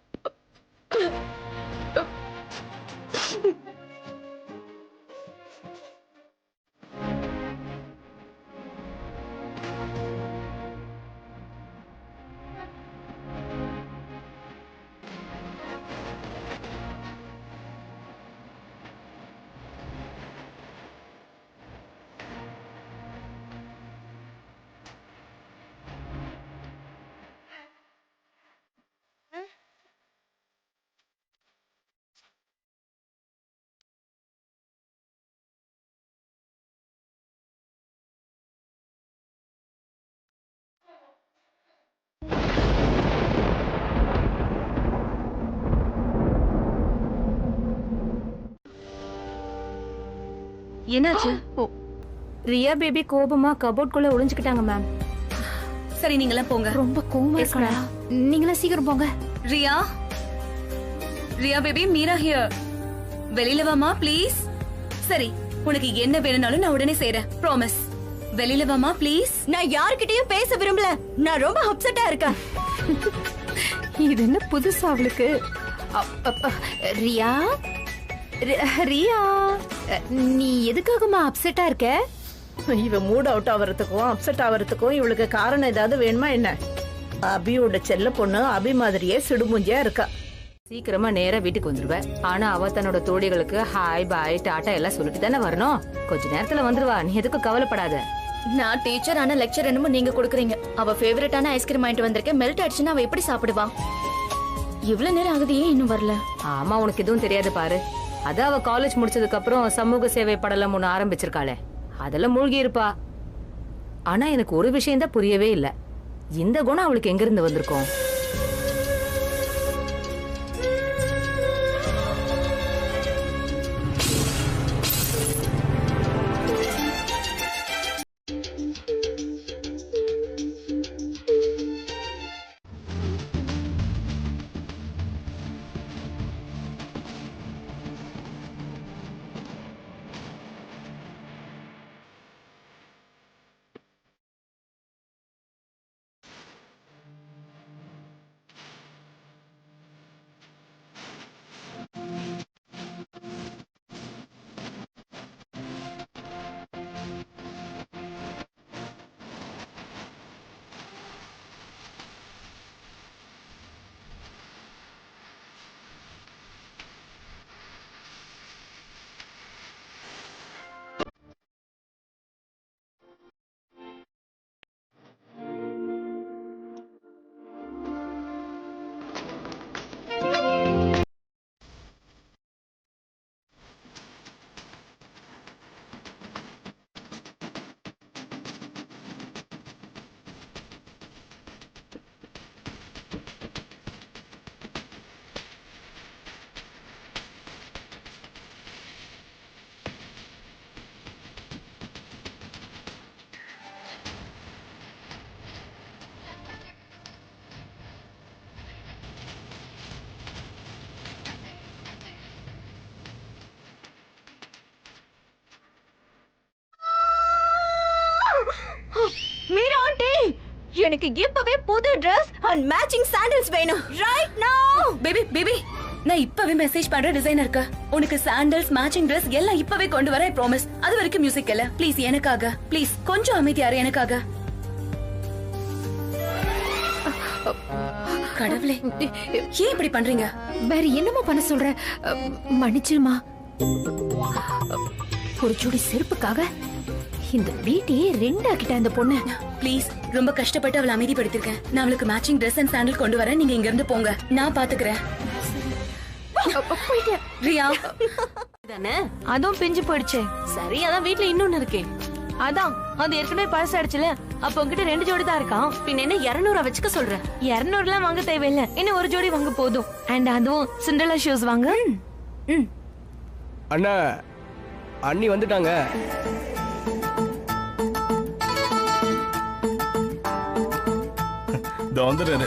என்னாச்சு? ரியா பேபி கோபமா கபோர்ட்குள்ள ஒளிஞ்சுக்கிட்டாங்க மேம். சரி, நீங்களாம் போங்க. ரொம்ப கோவமா இருக்கா? நீங்களா சீக்கிரம் போங்க. Riya, Riya baby, Meera here. வெளியில வாமா ப்ளீஸ். சரி, உனக்கு என்ன வேணும்னாலும் நான் உடனே செய்றேன், ப்ராமிஸ். வெளியில வாமா ப்ளீஸ். நான் யார்கிட்டயும் பேச விரும்பல. நான் ரொம்ப அப்செட்டா இருக்கேன். இது என்ன புதுசா அவளுக்கு? ரியா, ரியா, நீ எதுக்காகமா அப்செட்டா இருக்க? இவ மூட் அவுட் ஆவறதுக்கும் அப்செட் ஆவறதுக்கும் இவளுக்கு காரணம் ஏதாவது வேணுமா என்ன? அபியோட செல்ல பொண்ணு அபி மாதிரியே சிடுமுஞ்சியா இருக்கா. சீக்கிரமா நேரா வீட்டுக்கு வந்துருவ. ஆனா அவ தன்னோட தோழிகளுக்கு ஹாய் பாய் டாட்டா எல்லாம் சொல்லிட்டு தானே வரணும். கொஞ்ச நேரத்துல வந்துருவா, நீ எதுக்கும் கவலைப்படாத. நான் டீச்சர் ஆன லெக்சர் என்னமோ நீங்க கொடுக்குறீங்க. அவ ஃபேவரட்டான ஐஸ்கிரீம் வாங்கிட்டு வந்திருக்கேன். மெல்ட் ஆயிடுச்சுன்னா அவ எப்படி சாப்பிடுவா? இவ்வளவு நேரம் ஆகுது, ஏன் இன்னும் வரல? ஆமா, உனக்கு எதுவும் தெரியாது பாரு. அதான் அவ காலேஜ் முடிச்சதுக்கு அப்புறம் சமூக சேவை படலம் ஒண்ணு ஆரம்பிச்சிருக்காளே, அதெல்லாம் மூழ்கி இருப்பா. ஆனா எனக்கு ஒரு விஷயம் தான் புரியவே இல்ல, இந்த குணம் அவளுக்கு எங்க இருந்து வந்திருக்கும்? எனக்கு இப்பவே புது Dress and matching sandals வேணும் right now. பேபி நான் இப்பவே மெசேஜ் பண்றேன் டிசைனருக்கு. உனக்கு சாண்டல்ஸ் மேட்சிங் Dress எல்லாம் இப்பவே கொண்டு வர ப்ராமிஸ். அது வரைக்கும் மியூசிக் இல்ல ப்ளீஸ் எனக்காக. ப்ளீஸ் கொஞ்சம் அமைதியாரு எனக்காக. கடவுளே ஏன் இப்படி பண்றீங்க? வேற என்னமா பண்ண சொல்ற? மன்னிச்சிருமா. ஒரு ஜோடி செருப்புக்காக இந்த வீட்டையே ரெண்டாக்கிட்ட அந்த பொண்ணு. ப்ளீஸ் ரொம்ப கஷ்டப்பட்டு அவளை அமைதிப்படுத்திருக்கேன். நான் அவளுக்கு மேட்சிங் Dress அண்ட் சாண்டல் கொண்டு வரேன். நீங்க இங்க இருந்து போங்க, நான் பாத்துக்கிறேன். ரியா தானே அதுவும் பிஞ்சு போயிடுச்சு. சரி அதான் வீட்ல இன்னொன்னு இருக்கே. அதான் அது ஏற்கனவே பழசாயிடுச்சுல. அப்ப உங்ககிட்ட 2 ஜோடி தான் இருக்கான். பின்ன என்ன 200 வச்சுக்க சொல்ற? 200 எல்லாம் வாங்க தேவையில்லை. இன்னும் ஒரு ஜோடி வாங்க போதும். அண்ட் அதுவும் சிண்டலா ஷூஸ் வாங்க. அண்ணா அண்ணி வந்துட்டாங்க. வந்துடுறாரு.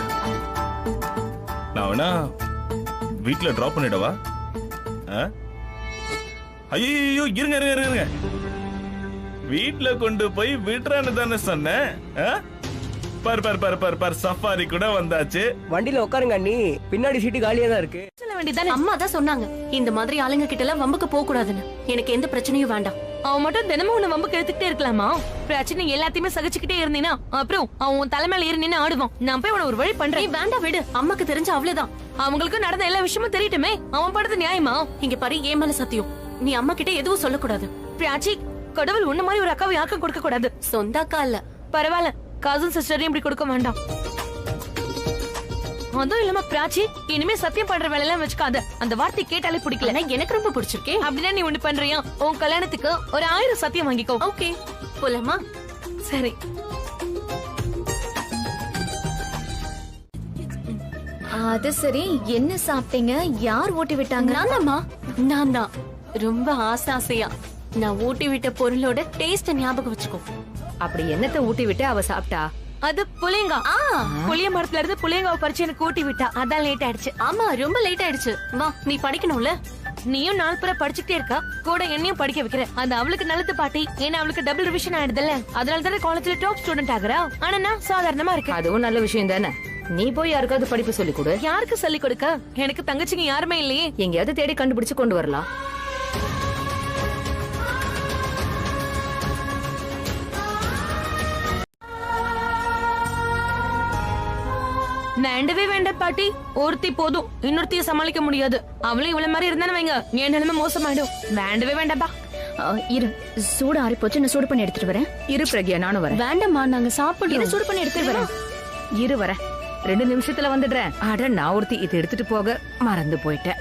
நான் வேணா வீட்டுல டிராப் பண்ணிடவா? ஐயோ இருங்க இருங்க இருங்க, வீட்டுல கொண்டு போய் விட்டுறான்னு தானே சொன்னேன். பார் பார் பார் பார் பார் சஃபாரி கூட வந்தாச்சு. வண்டியில உட்காருங்க அண்ணி, பின்னாடி சீட்டு காலியா தான் இருக்கு. சொல்ல வேண்டியதானே. அம்மா தான் சொன்னாங்க இந்த மாதிரி ஆளுங்க கிட்ட எல்லாம் வம்புக்கு போக கூடாதுன்னு. எனக்கு எந்த பிரச்சனையும் வேண்டாம். அவன் மட்டும் தினமும் உன்னை வம்புக்கு எடுத்துக்கிட்டே இருக்கலாமா? பிரச்சனை எல்லாத்தையுமே சகிச்சுக்கிட்டே இருந்தீனா அப்புறம் அவன் தலைமையில ஏறி நின்னு ஆடுவான். நான் போய் உன ஒரு வழி பண்றேன். வேண்டாம் விடு, அம்மாக்கு தெரிஞ்ச அவ்வளவுதான். அவங்களுக்கு நடந்த எல்லா விஷயமும் தெரியட்டுமே. அவன் படுறது நியாயமா? இங்க பாரு, ஏன் மேல சத்தியம் நீ அம்மா கிட்ட எதுவும் சொல்லக்கூடாது. பிராச்சி, கடவுள் உன்ன மாதிரி ஒரு அக்காவை யாருக்கும் கொடுக்க கூடாது. சொந்த அக்கா இல்ல, பரவாயில்ல கசின் சிஸ்டரையும் இப்படி கொடுக்க வேண்டாம். அதுவும் இல்லாம பிராச்சி, இனிமே சத்தியம் பண்ற வேலை எல்லாம் வச்சுக்காத. அந்த வார்த்தை கேட்டாலே பிடிக்கல. எனக்கு ரொம்ப பிடிச்சிருக்கேன். அப்படின்னா நீ ஒண்ணு பண்றியா? உன் கல்யாணத்துக்கு ஒரு 1000 சத்தியம் வாங்கிக்கோ. ஓகே போலாமா? சரி. அது சரி, என்ன சாப்பிட்டீங்க? யார் ஊட்டி விட்டாங்க? நானம்மா, நான் தான். ரொம்ப ஆசையா நான் ஊட்டி விட்ட பொருளோட டேஸ்ட் ஞாபகம் வச்சுக்கோ. அப்படி என்னத்தை ஊட்டி விட்டு அவ சாப்பிட்டா? அது புளியங்கா. புளிய மரத்துல இருந்து புளியங்காவை பறிச்சு எனக்கு ஊட்டி விட்டா. அதான் லேட் ஆயிடுச்சு. ஆமா ரொம்ப லேட் ஆயிடுச்சு. வா, நீ படிக்கணும்ல. நீயும் 4 பேரை படிச்சுட்டே இருக்கா, கூட என்னையும் படிக்க வைக்கிற. அது அவளுக்கு நல்லது பாட்டி. ஏன்னா அவளுக்கு டபுள் ரிவிஷன் ஆயிடுதுல்ல. அதனால தானே காலேஜ்ல டாப் ஸ்டூடெண்ட் ஆகுறா. ஆனா நான் சாதாரணமா இருக்கேன். அதுவும் நல்ல விஷயம் தானே. நீ போய் யாருக்காவது படிப்பு சொல்லி கொடு. யாருக்கு சொல்லி கொடுக்க? எனக்கு தங்கச்சிங்க யாருமே இல்லையே. எங்கேயாவது தேடி கண்டுபிடிச்சு கொண்டு வரலாம். வேண்டவே வேண்டாம் பாட்டி. ஒருத்தி போதும், இன்னொருத்திய சமாளிக்க முடியாது. அவளும் இவ்வளவு மாதிரி இருந்தானு வைங்க, என் நிலைமை மோசமாயிடும். வேண்டவே வேண்டாப்பா. இரு, சூடு ஆறி போச்சு. நான் சூடு பண்ணி எடுத்துட்டு வரேன். இரு பிரக்யா, நானும் வரேன். வேண்டாம்மா, நாங்க சாப்பிடுறோம். சூடு பண்ணி எடுத்துட்டு வரேன். இரு வரேன், 2 நிமிஷத்துல வந்துடுறேன். அட நான் ஒருத்தி இதை எடுத்துட்டு போக மறந்து போயிட்டேன்.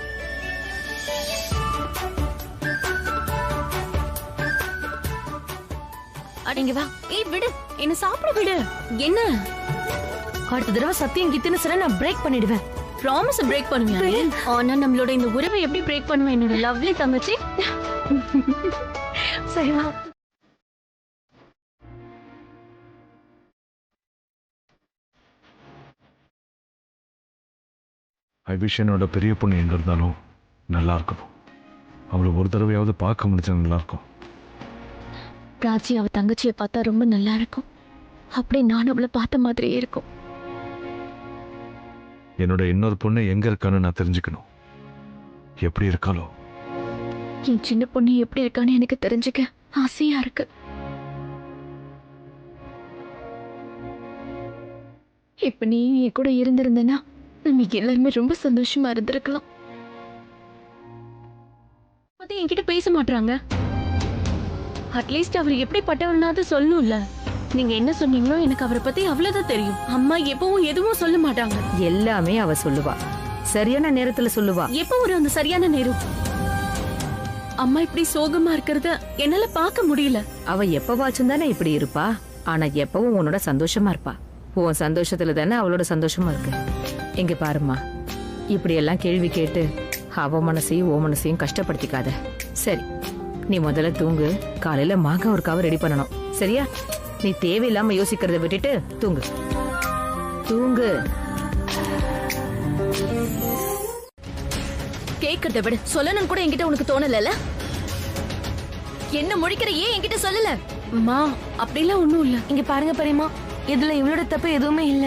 அடிங்க வா. ஏய் விடு, என்ன சாப்பிட விடு. என்ன அடுத்த தடவை சத்தியம் கித்துன்னு சொன்னா நான் பிரேக் பண்ணிடுவேன். ப்ராமிஸ் பிரேக் பண்ணுவேன். ஆனா நம்மளோட இந்த உறவை எப்படி பிரேக் பண்ணுவேன் என்னோட லவ்லி தங்கச்சி? சரி வா. ஐ விஷ் என்னோட பெரிய பொண்ணு எங்க இருந்தாலும் நல்லா இருக்கணும். அவளை ஒரு தடவையாவது பார்க்க முடிச்சா நல்லா இருக்கும். பிராச்சி அவ தங்கச்சியை பார்த்தா ரொம்ப நல்லா இருக்கும். அப்படி நான் அவளை பார்த்த மாதிரியே இருக்கும். என்னோட இன்னொரு பொண்ணு எங்க இருக்கான்னு நான் தெரிஞ்சுக்கணும். எப்படி இருக்காளோ? என் சின்ன பொண்ணு எப்படி இருக்கான்னு எனக்கு தெரிஞ்சுக்க ஆசையா இருக்கு. இப்ப நீ என் கூட இருந்திருந்தனா நம்ம எல்லாருமே ரொம்ப சந்தோஷமா இருந்திருக்கலாம். பத்தி என்கிட்ட பேச மாட்டாங்க. அட்லீஸ்ட் அவர் எப்படிப்பட்டவனாவது சொல்லணும்ல. நீங்க என்ன சொன்னீங்களோ எனக்கு அவரை பத்தி அவ்வளவுதான் தெரியும். அம்மா எப்பவும் எதுவும் சொல்ல மாட்டாங்க. எல்லாமே அவ சொல்லுவா, சரியான நேரத்துல சொல்லுவா. எப்ப ஒரு அந்த சரியான நேரம்? அம்மா இப்படி சோகமா இருக்கிறத என்னால பார்க்க முடியல. அவ எப்பவாச்சும் தானே இப்படி இருப்பா. ஆனா எப்பவும் உன்னோட சந்தோஷமா இருப்பா. உன் சந்தோஷத்துல தானே அவளோட சந்தோஷமா இருக்கு. இங்க பாருமா, இப்படி எல்லாம் கேள்வி கேட்டு அவ மனசையும் ஓ மனசையும் கஷ்டப்படுத்திக்காத. சரி, நீ முதல்ல தூங்கு. காலையில மாங்காய் ஒரு கவர் ரெடி பண்ணணும், சரியா? நீ தேவையில்லாம யோசிக்கிறத விட்டுட்டு தூங்கு. தூங்கு. கேட்கறத விட சொல்லணும் கூட என்கிட்ட உனக்கு தோணல. என்ன முடிக்கிற? ஏன் என்கிட்ட சொல்லல? அம்மா அப்படிலாம் ஒண்ணும் இல்ல. இங்க பாருங்க பெரியம்மா, இதுல இவளோட தப்பு எதுவுமே இல்ல.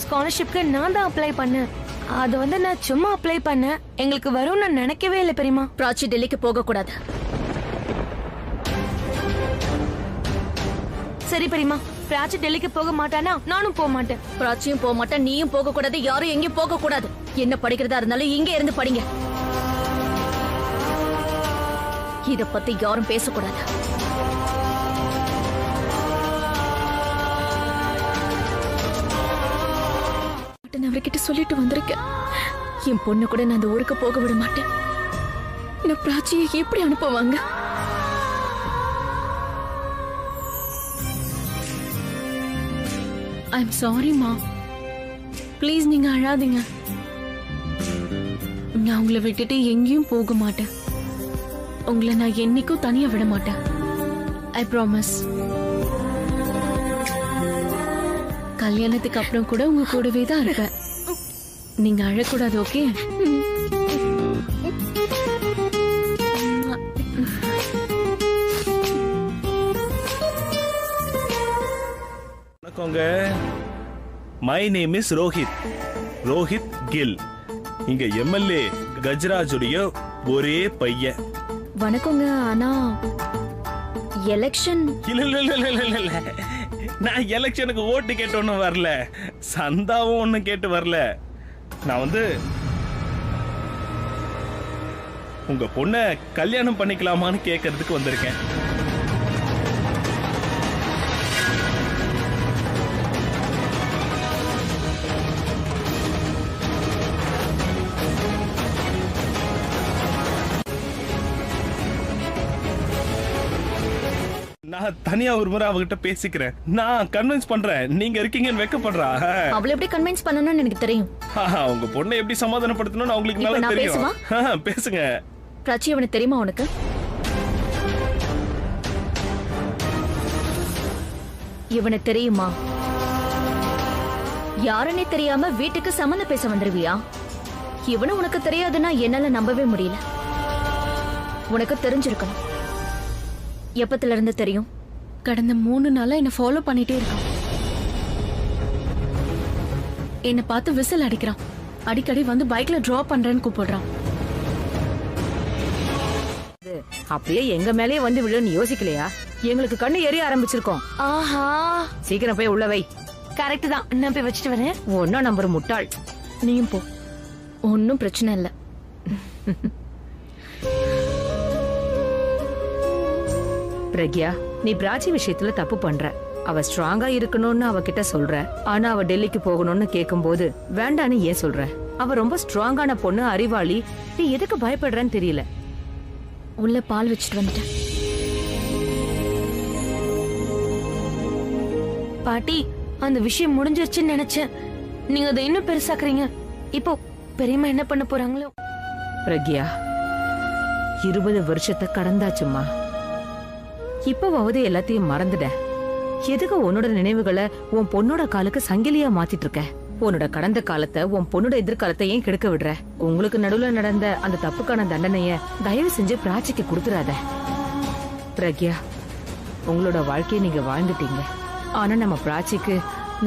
ஸ்காலர்ஷிப்க்கு நான் தான் அப்ளை பண்ணேன். அது வந்து நான் சும்மா அப்ளை பண்ணேன். எங்களுக்கு வரும்னு நான் நினைக்கவே இல்லை பெரியமா. பிராச்சி டெல்லிக்கு போக கூடாது. சரி பெரியமா, பிராச்சி டெல்லிக்கு போக மாட்டானா நானும் போக மாட்டேன். பிராச்சியும் போக மாட்டேன், நீயும் போக கூடாது, யாரும் எங்கேயும் போக கூடாது. என்ன படிக்கிறதா இருந்தாலும் இங்க இருந்து படிங்க. இத பத்தி யாரும் பேசக்கூடாது. நான் அவர்கிட்ட சொல்லிட்டு வந்திருக்கேன். என் பொண்ணு கூட நான் அந்த ஊருக்கு போக விட மாட்டேன். நான் பிராச்சியை எப்படி அனுப்புவாங்க? ஐம் சாரிம்மா, ப்ளீஸ் நீங்க அழாதீங்க. நான் உங்களை விட்டுட்டு எங்கேயும் போக மாட்டேன். உங்களை நான் என்னைக்கும் தனியா விட மாட்டேன். I promise. கல்யாணத்துக்கு அப்புறம் கூட உங்க கூடவே தான் இருப்பேன். நீங்க அழக்கூடாது, ஓகே? வணக்கங்க. My name is Rohit Gill. இங்க எம்எல்ஏ கஜராஜுடைய ஒரே பையன். வணக்கங்க. ஆனா எலெக்ஷன் இல்ல நான் எலெக்ஷனுக்கு ஓட்டு கேட்டு ஒன்றும் வரல, சந்தாவும் ஒன்றும் கேட்டு வரல. நான் வந்து உங்க பொண்ணை கல்யாணம் பண்ணிக்கலாமான்னு கேட்கறதுக்கு வந்திருக்கேன். நான் தனியா ஒரு முறை அவகிட்ட பேசிக்கிறேன். நான் கன்வின்ஸ் பண்றேன். நீங்க இருக்கீங்கன்னு வெக்கப்படுறா. அவளை எப்படி கன்வின்ஸ் பண்ணணும்னு எனக்கு தெரியும். உங்க பொண்ணை எப்படி சமாதானப்படுத்தணும்னு அவங்களுக்கு நல்லா தெரியும். பேசுங்க. பிராச்சி அவனுக்கு தெரியுமா உனக்கு? இவனை தெரியுமா? யாருன்னே தெரியாம வீட்டுக்கு சம்மந்தம் பேச வந்துருவியா? இவனு உனக்கு தெரியாதுன்னா என்னால நம்பவே முடியல. உனக்கு தெரிஞ்சிருக்கணும். எப்பத்துல இருந்து தெரியும்? கடந்த 3 நாளா என்ன ஃபாலோ பண்ணிட்டே இருக்கான். என்ன பார்த்து விசில் அடிக்கிறான். அடிக்கடி வந்து பைக்ல டிராப் பண்றேன்னு கூப்பிடுறான். அப்படியே எங்க மேலேயே வந்து விழுன்னு யோசிக்கலையா? எங்களுக்கு கண்ணு எரிய ஆரம்பிச்சிருக்கோம். ஆஹா, சீக்கிரம் போய் உள்ள வை. கரெக்ட் தான், நான் போய் வச்சுட்டு வரேன். ஒன்னா நம்பர் முட்டாள். நீயும் போ, ஒன்னும் பிரச்சனை இல்ல. பிரக்யா, நீ பிராச்சி விஷயத்துல தப்பு பண்ற. அவ ஸ்ட்ராங்கா இருக்கணும்னு அவகிட்ட சொல்ற. ஆனா அவ டெல்லிக்கு போகணும்னு கேக்கும்போது வேண்டான்னு ஏன் சொல்ற? அவ ரொம்ப ஸ்ட்ராங்கான பொண்ணு, அறிவாளி. நீ எதுக்கு பயப்படுறன்னு தெரியல. உள்ள பால் வச்சுட்டு வந்துட்டேன். பாட்டி, அந்த விஷயம் முடிஞ்சிருச்சுன்னு நினைச்சேன். நீங்க அதை இன்னும் பெருசாக்குறீங்க. இப்போ பெரியம்மா என்ன பண்ண போறாங்களோ? பிரக்யா, 20 வருஷத்தை கடந்தாச்சுமா. இப்பவாவது எல்லாத்தையும் மறந்துட. எதுக்கு உன்னோட நினைவுகளை உன் பொண்ணோட காலுக்கு சங்கிலியா மாத்திட்டு இருக்க? உன்னோட கடந்த காலத்தை உன் பொண்ணோட எதிர்காலத்தை ஏன் கெடுக்க விடுற? உங்களுக்கு நடுவுல நடந்த அந்த தப்புக்கான தண்டனைய தயவு செஞ்சு பிராச்சிக்கு கொடுத்துறாத. பிரக்யா, உங்களோட வாழ்க்கையை நீங்க வாழ்ந்துட்டீங்க. ஆனா நம்ம பிராச்சிக்கு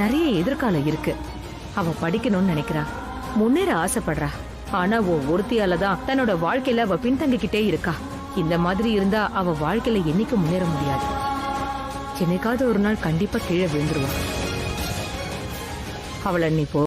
நிறைய எதிர்காலம் இருக்கு. அவ படிக்கணும்னு நினைக்கிறா, முன்னேற ஆசைப்படுறா. ஆனா ஒருத்தியால தான் தன்னோட வாழ்க்கையில அவ பின்தங்கிக்கிட்டே இருக்கா. இந்த மாதிரி இருந்தா அவ வாழ்க்கையில என்னைக்கு முன்னேற முடியாது. என்னைக்காவது ஒரு நாள் கண்டிப்பா கீழே விழுந்துருவா. அவளை நீ போ.